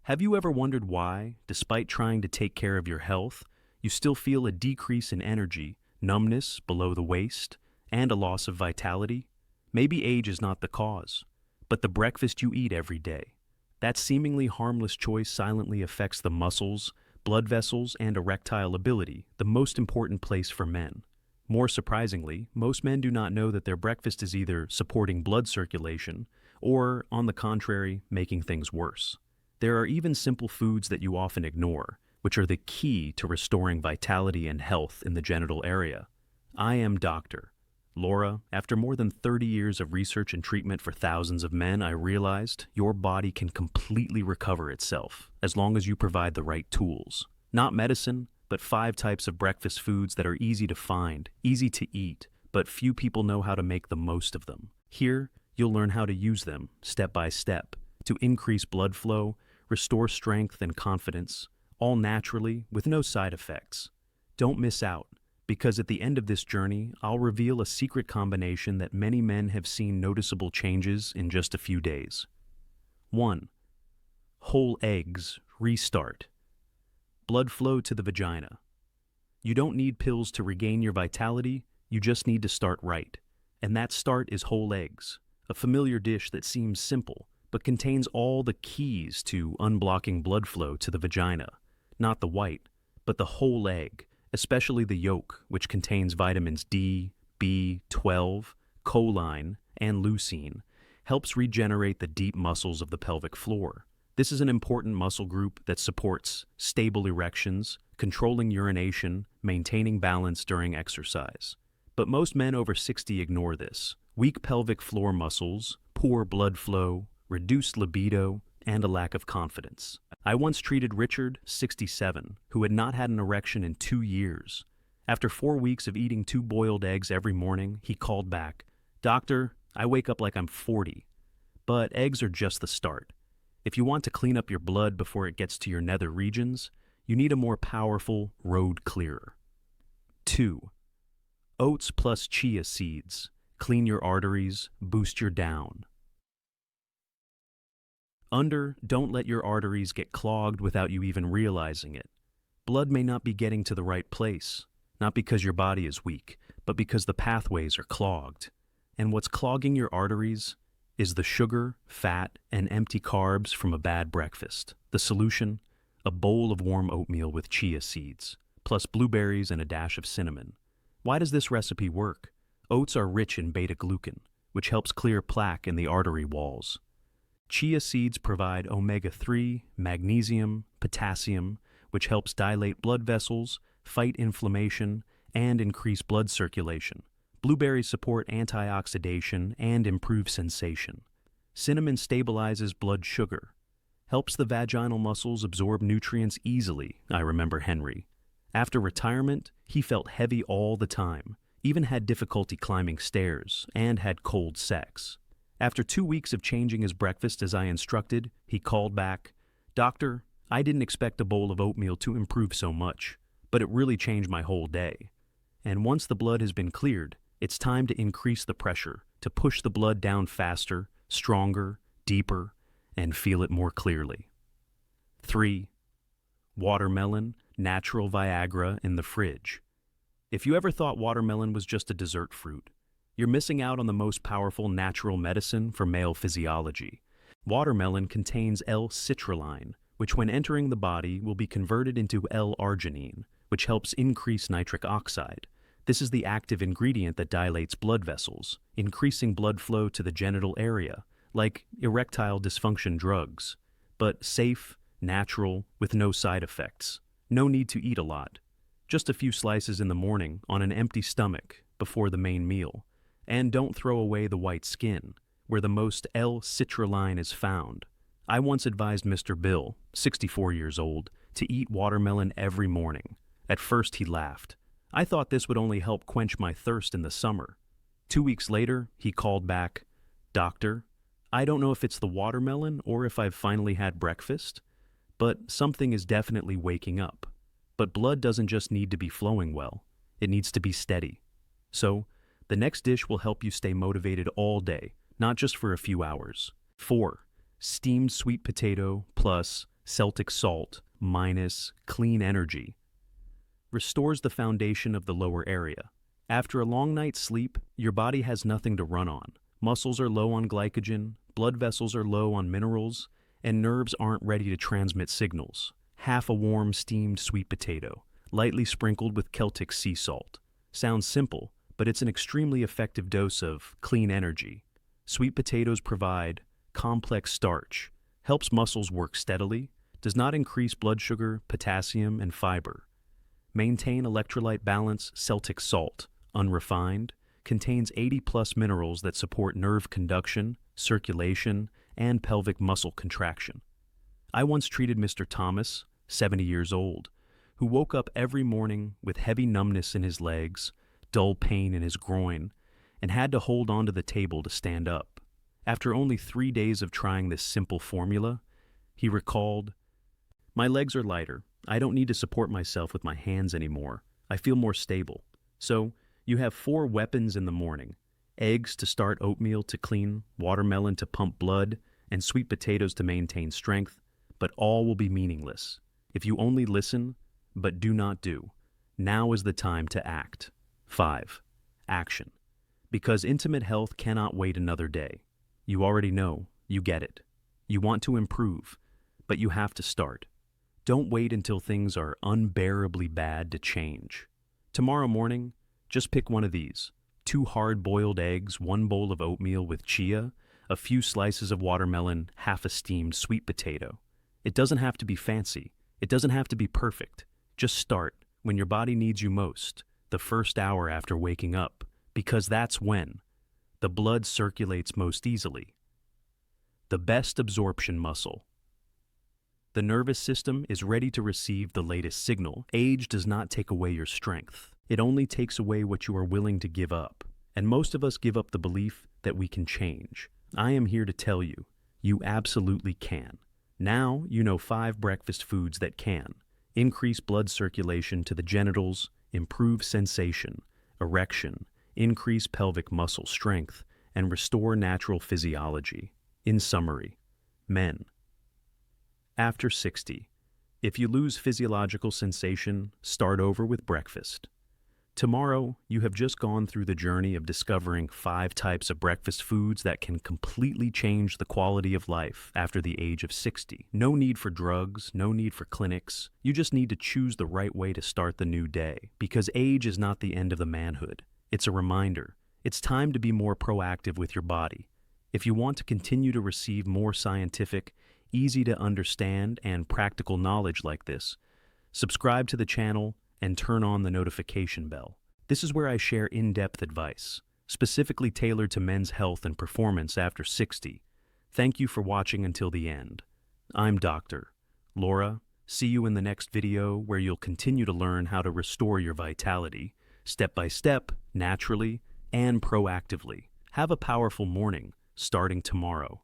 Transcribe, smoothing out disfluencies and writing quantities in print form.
Have you ever wondered why, despite trying to take care of your health, you still feel a decrease in energy, numbness below the waist, and a loss of vitality? Maybe age is not the cause, but the breakfast you eat every day. That seemingly harmless choice silently affects the muscles, blood vessels, and erectile ability, the most important place for men. More surprisingly, most men do not know that their breakfast is either supporting blood circulation or, on the contrary, making things worse. There are even simple foods that you often ignore, which are the key to restoring vitality and health in the genital area. I am Dr. Laura. After more than 30 years of research and treatment for thousands of men, I realized your body can completely recover itself as long as you provide the right tools. Not medicine, but 5 types of breakfast foods that are easy to find, easy to eat, but few people know how to make the most of them. Here, you'll learn how to use them, step by step, to increase blood flow, restore strength and confidence, all naturally with no side effects. Don't miss out, because at the end of this journey, I'll reveal a secret combination that many men have seen noticeable changes in just a few days. 1. Whole eggs restart. Blood flow to the vagina. You don't need pills to regain your vitality, you just need to start right. And that start is whole eggs, a familiar dish that seems simple, but contains all the keys to unblocking blood flow to the vagina. Not the white, but the whole egg, especially the yolk, which contains vitamins D, B12, choline, and leucine, helps regenerate the deep muscles of the pelvic floor. This is an important muscle group that supports stable erections, controlling urination, maintaining balance during exercise. But most men over 60 ignore this. Weak pelvic floor muscles, poor blood flow, reduced libido, and a lack of confidence. I once treated Richard, 67, who had not had an erection in 2 years. After 4 weeks of eating 2 boiled eggs every morning, he called back, "Doctor, I wake up like I'm 40. But eggs are just the start. If you want to clean up your blood before it gets to your nether regions, you need a more powerful road clearer." 2. Oats plus chia seeds. Clean your arteries, boost your down. Don't let your arteries get clogged without you even realizing it. Blood may not be getting to the right place, not because your body is weak, but because the pathways are clogged. And what's clogging your arteries is the sugar, fat, and empty carbs from a bad breakfast. The solution? A bowl of warm oatmeal with chia seeds, plus blueberries and a dash of cinnamon. Why does this recipe work? Oats are rich in beta-glucan, which helps clear plaque in the artery walls. Chia seeds provide omega-3, magnesium, potassium, which helps dilate blood vessels, fight inflammation, and increase blood circulation. Blueberries support antioxidation and improve sensation. Cinnamon stabilizes blood sugar, helps the vaginal muscles absorb nutrients easily, I remember Henry. After retirement, he felt heavy all the time, even had difficulty climbing stairs, and had cold sex. After 2 weeks of changing his breakfast as I instructed, he called back, "Doctor, I didn't expect a bowl of oatmeal to improve so much, but it really changed my whole day. And once the blood has been cleared, it's time to increase the pressure, to push the blood down faster, stronger, deeper, and feel it more clearly." 3. Watermelon, natural Viagra in the fridge. If you ever thought watermelon was just a dessert fruit, you're missing out on the most powerful natural medicine for male physiology. Watermelon contains L-citrulline, which when entering the body will be converted into L-arginine, which helps increase nitric oxide. This is the active ingredient that dilates blood vessels, increasing blood flow to the genital area, like erectile dysfunction drugs, but safe, natural, with no side effects. No need to eat a lot. Just a few slices in the morning on an empty stomach before the main meal. And don't throw away the white skin, where the most L-citrulline is found. I once advised Mr. Bill, 64 years old, to eat watermelon every morning. At first he laughed. I thought this would only help quench my thirst in the summer. 2 weeks later, he called back, "Doctor, I don't know if it's the watermelon or if I've finally had breakfast, but something is definitely waking up. But blood doesn't just need to be flowing well, it needs to be steady. So, the next dish will help you stay motivated all day, not just for a few hours." 4. Steamed sweet potato plus Celtic salt minus clean energy, restores the foundation of the lower area. After a long night's sleep, your body has nothing to run on. Muscles are low on glycogen, blood vessels are low on minerals, and nerves aren't ready to transmit signals. Half a warm steamed sweet potato, lightly sprinkled with Celtic sea salt. Sounds simple, but it's an extremely effective dose of clean energy. Sweet potatoes provide complex starch, helps muscles work steadily, does not increase blood sugar, potassium, and fiber. Maintain electrolyte balance. Celtic salt, unrefined, contains 80+ minerals that support nerve conduction, circulation, and pelvic muscle contraction. I once treated Mr. Thomas, 70 years old, who woke up every morning with heavy numbness in his legs, dull pain in his groin, and had to hold onto the table to stand up. After only 3 days of trying this simple formula, he recalled, "My legs are lighter. I don't need to support myself with my hands anymore. I feel more stable." So, you have 4 weapons in the morning: eggs to start oatmeal to clean, watermelon to pump blood, and sweet potatoes to maintain strength, but all will be meaningless if you only listen but do not do. Now is the time to act. 5. Action. Because intimate health cannot wait another day. You already know, you get it. You want to improve, but you have to start. Don't wait until things are unbearably bad to change. Tomorrow morning, just pick one of these: 2 hard-boiled eggs, 1 bowl of oatmeal with chia, a few slices of watermelon, half a steamed sweet potato. It doesn't have to be fancy. It doesn't have to be perfect. Just start when your body needs you most, the first hour after waking up, because that's when the blood circulates most easily. The best absorption muscle. The nervous system is ready to receive the latest signal. Age does not take away your strength. It only takes away what you are willing to give up. And most of us give up the belief that we can change. I am here to tell you, you absolutely can. Now you know 5 breakfast foods that can increase blood circulation to the genitals, improve sensation, erection, increase pelvic muscle strength, and restore natural physiology. In summary, men. After 60, if you lose physiological sensation, start over with breakfast. Tomorrow, you have just gone through the journey of discovering 5 types of breakfast foods that can completely change the quality of life after the age of 60. No need for drugs, no need for clinics. You just need to choose the right way to start the new day, because age is not the end of the manhood. It's a reminder. It's time to be more proactive with your body. If you want to continue to receive more scientific, easy to understand, and practical knowledge like this, subscribe to the channel and turn on the notification bell. This is where I share in-depth advice, specifically tailored to men's health and performance after 60. Thank you for watching until the end. I'm Dr. Laura. See you in the next video, where you'll continue to learn how to restore your vitality, step by step, naturally, and proactively. Have a powerful morning, starting tomorrow.